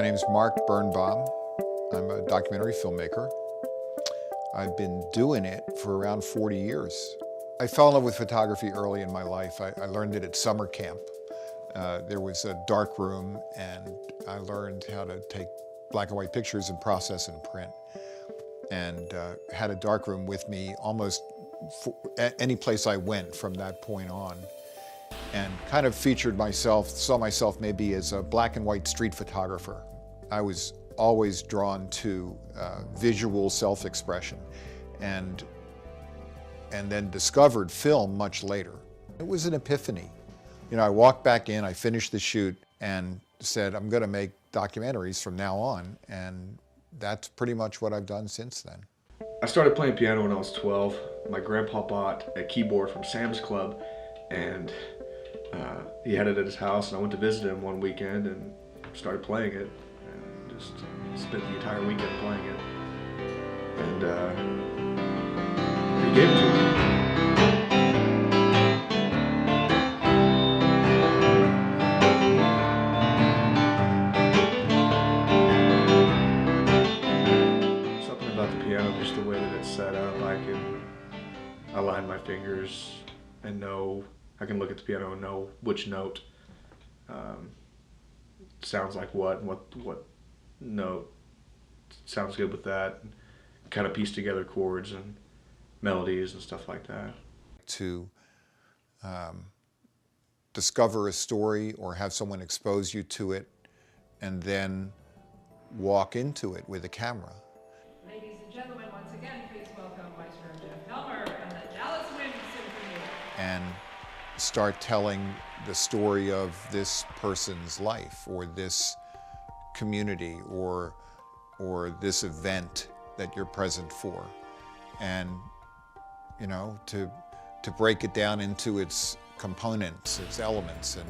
My name is Mark Birnbaum. I'm a documentary filmmaker. I've been doing it for around 40 years. I fell in love with photography early in my life. I learned it at summer camp. There was a dark room, and I learned how to take black and white pictures and process and print. And had a dark room with me almost any place I went from that point on. And kind of featured myself, saw myself maybe as a black and white street photographer. I was always drawn to visual self-expression and then discovered film much later. It was an epiphany. You know, I walked back in, I finished the shoot and said, I'm gonna make documentaries from now on, and that's pretty much what I've done since then. I started playing piano when I was 12. My grandpa bought a keyboard from Sam's Club, and he had it at his house, and I went to visit him one weekend and started playing it, and just spent the entire weekend playing it. And he gave it to me. Something about the piano, just the way that it's set up, I can align my fingers and know, I can look at the piano and know which note sounds like what, and what note sounds good with that, and kind of piece together chords and melodies and stuff like that. To discover a story or have someone expose you to it and then walk into it with a camera. Ladies and gentlemen, once again, please welcome Maestro Jeff Helmer and the Dallas Wind Symphony. And start telling the story of this person's life or this community or this event that you're present for. And, you know, to break it down into its components, its elements, and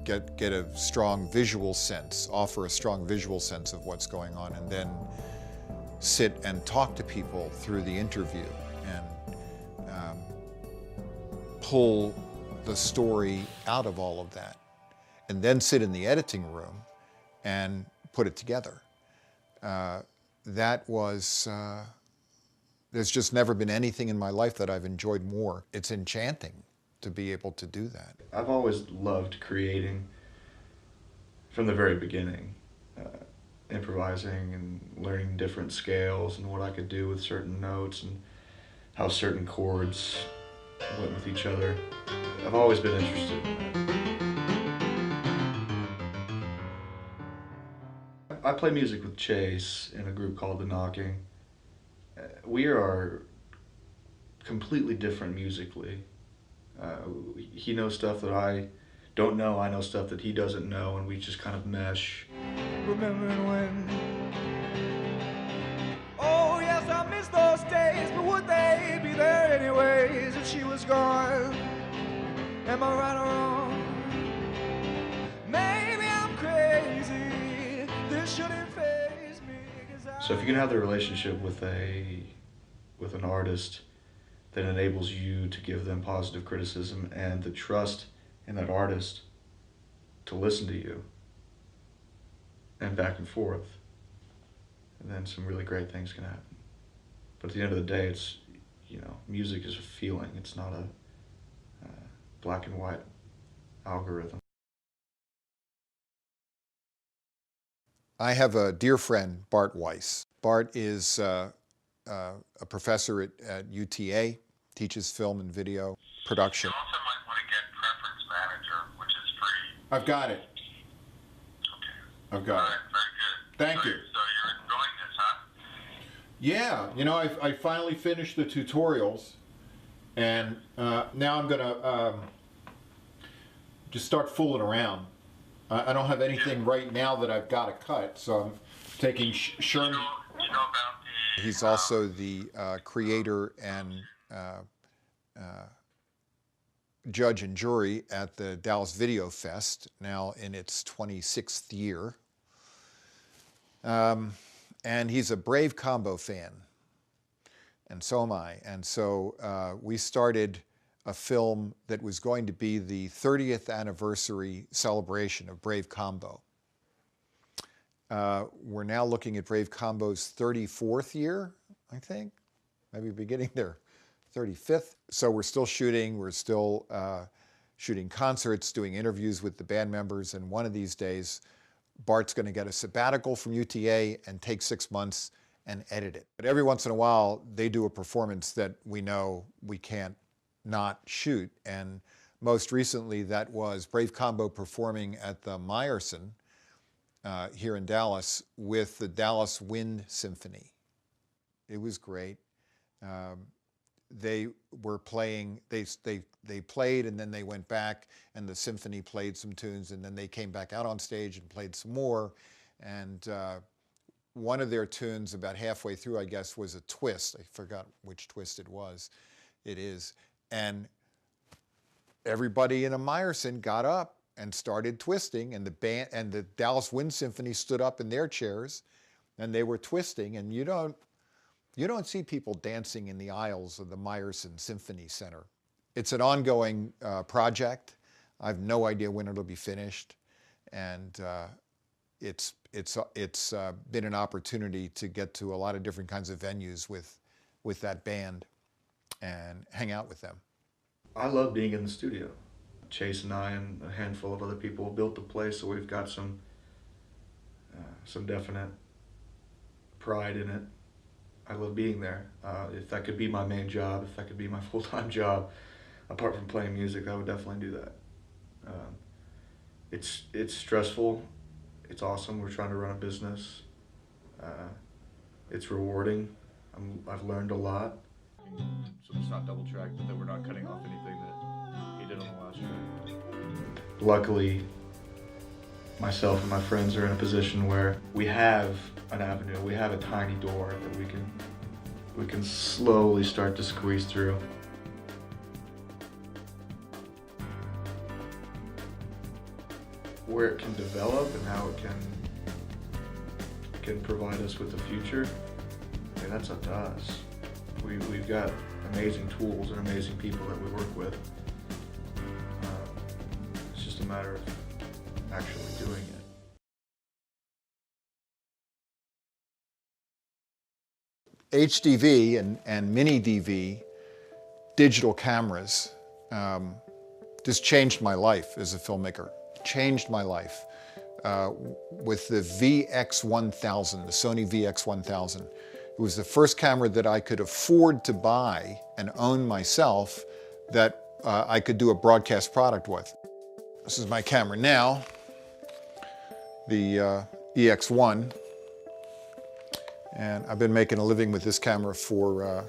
get a strong visual sense, offer a strong visual sense of what's going on, and then sit and talk to people through the interview and pull the story out of all of that, and then sit in the editing room and put it together. That was, there's just never been anything in my life that I've enjoyed more. It's enchanting to be able to do that. I've always loved creating from the very beginning, improvising and learning different scales and what I could do with certain notes and how certain chords went with each other. I've always been interested in that. I play music with Chase in a group called The Knocking. We are completely different musically. He knows stuff that I don't know, I know stuff that he doesn't know, and we just kind of mesh. Remembering when, oh yes, I miss those days, but would they be there anyways if she was gone? Am I right or wrong? Maybe I'm crazy, this shouldn't faze me. So if you can have the relationship with an artist that enables you to give them positive criticism and the trust in that artist to listen to you and back and forth, and then some really great things can happen. But at the end of the day, it's, you know, music is a feeling. It's not a black and white algorithm. I have a dear friend, Bart Weiss. Bart is a professor at UTA, teaches film and video production. You also might want to get Preference Manager, which is free. I've got it. Okay. I've got All it. right, very good. Thank you. So you're enjoying this, huh? Yeah, you know, I finally finished the tutorials, and now I'm gonna just start fooling around. I don't have anything right now that I've got to cut, so I'm taking Sherman. You know about the... He's also the creator and judge and jury at the Dallas Video Fest, now in its 26th year. And he's a Brave Combo fan, and so am I. And so we started a film that was going to be the 30th anniversary celebration of Brave Combo. We're now looking at Brave Combo's 34th year, I think, maybe beginning their 35th. So we're still shooting, we're still shooting concerts, doing interviews with the band members, and one of these days, Bart's going to get a sabbatical from UTA and take 6 months and edit it. But every once in a while, they do a performance that we know we can't not shoot. And most recently, that was Brave Combo performing at the Meyerson here in Dallas with the Dallas Wind Symphony. It was great. They were playing, they played and then they went back and the symphony played some tunes and then they came back out on stage and played some more. And one of their tunes about halfway through, I guess, was a twist. I forgot which twist it was. It is. And everybody in a Meyerson got up and started twisting, and the band and the Dallas Wind Symphony stood up in their chairs and they were twisting. And you don't see people dancing in the aisles of the Meyerson Symphony Center. It's an ongoing project. I have no idea when it'll be finished. And it's been an opportunity to get to a lot of different kinds of venues with that band and hang out with them. I love being in the studio. Chase and I and a handful of other people built the place, so we've got some definite pride in it. I love being there. If that could be my main job, if that could be my full-time job, apart from playing music, I would definitely do that. It's stressful. It's awesome. We're trying to run a business. It's rewarding. I've learned a lot. So it's not double tracked, but then we're not cutting off anything that he did on the last track. Luckily, myself and my friends are in a position where we have an avenue, we have a tiny door that we can slowly start to squeeze through. Where it can develop and how it can provide us with the future, okay, that's up to us. We've got amazing tools and amazing people that we work with. It's just a matter of actually doing it. HDV and mini DV digital cameras just changed my life as a filmmaker. Changed my life. With the VX1000, the Sony VX1000. It was the first camera that I could afford to buy and own myself that I could do a broadcast product with. This is my camera now, the EX1. And I've been making a living with this camera for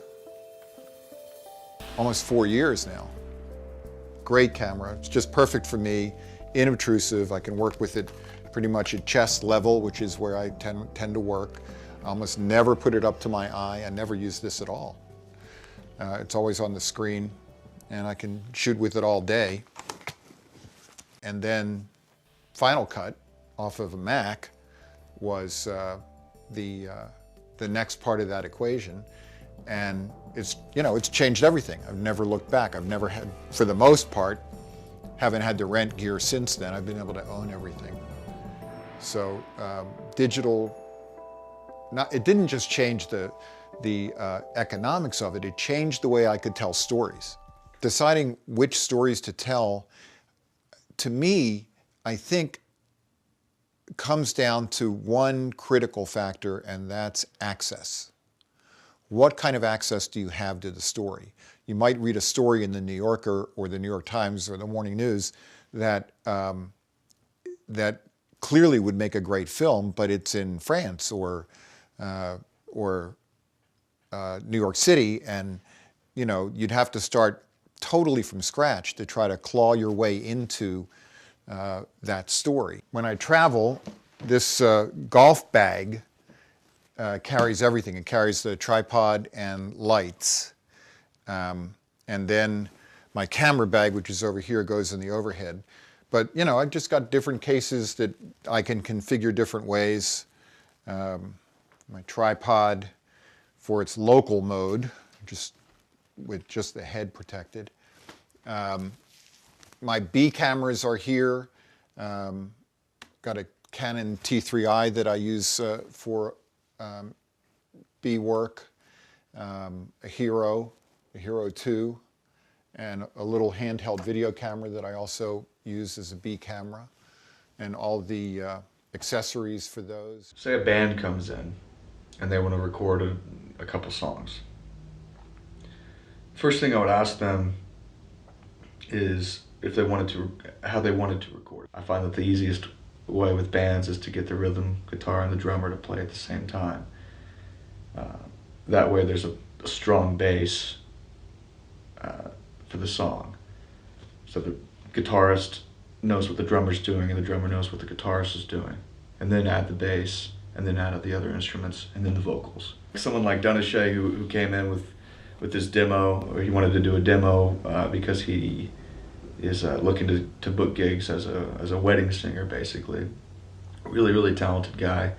almost 4 years now. Great camera. It's just perfect for me, inobtrusive. I can work with it pretty much at chest level, which is where I tend to work. I almost never put it up to my eye. I never use this at all. It's always on the screen, and I can shoot with it all day. And then Final Cut off of a Mac was the next part of that equation. And it's changed everything. I've never looked back. I've never had, for the most part, haven't had to rent gear since then. I've been able to own everything. So digital, it didn't just change the economics of it, it changed the way I could tell stories. Deciding which stories to tell, to me, I think comes down to one critical factor, and that's access. What kind of access do you have to the story? You might read a story in the New Yorker or the New York Times or the Morning News that that clearly would make a great film, but it's in France or New York City, and you'd have to start totally from scratch to try to claw your way into that story. When I travel, this golf bag carries everything. It carries the tripod and lights. And then my camera bag, which is over here, goes in the overhead. But, I've just got different cases that I can configure different ways. My tripod for its local mode, with just the head protected. My B cameras are here. Got a Canon T3i that I use for B work, a Hero 2, and a little handheld video camera that I also use as a B camera, and all the accessories for those. Say a band comes in and they want to record a couple songs. First thing I would ask them is if they wanted to, how they wanted to record. I find that the easiest way with bands is to get the rhythm guitar and the drummer to play at the same time. That way there's a strong bass for the song. So the guitarist knows what the drummer's doing and the drummer knows what the guitarist is doing. And then add the bass, and then add the other instruments, and then the vocals. Someone like Donashay who came in with this demo, or he wanted to do a demo because he is looking to book gigs as a wedding singer, basically. Really, really talented guy.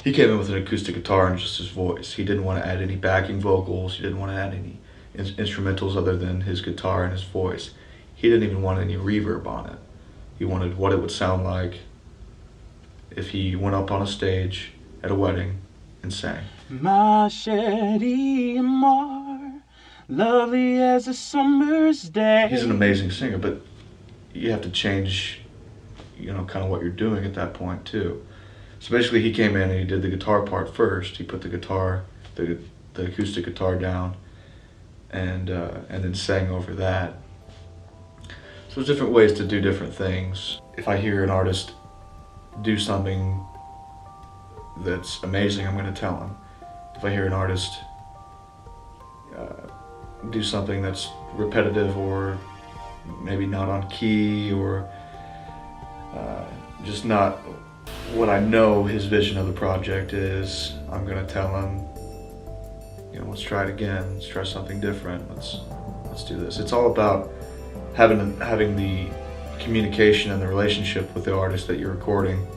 He came in with an acoustic guitar and just his voice. He didn't want to add any backing vocals. He didn't want to add any instrumentals other than his guitar and his voice. He didn't even want any reverb on it. He wanted what it would sound like if he went up on a stage at a wedding and sang. Ma chérie amor, lovely as a summer's day. He's an amazing singer, but you have to change, kind of what you're doing at that point too. So basically he came in and he did the guitar part first. He put the guitar, the acoustic guitar down, and then sang over that. So there's different ways to do different things. If I hear an artist do something that's amazing, I'm going to tell him. If I hear an artist do something that's repetitive or maybe not on key or just not what I know his vision of the project is, I'm going to tell him, let's try it again, let's try something different, let's do this. It's all about having the communication and the relationship with the artist that you're recording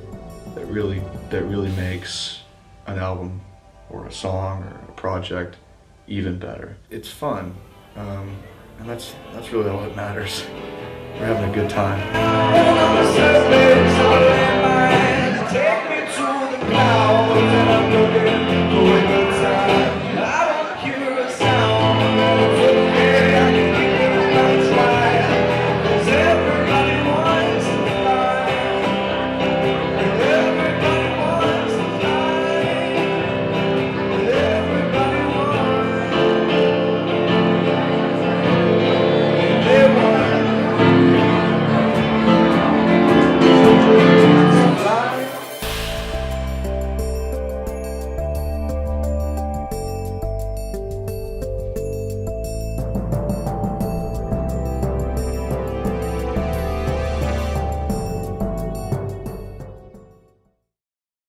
that really makes an album or a song or a project even better. It's fun, and that's really all that matters. We're having a good time.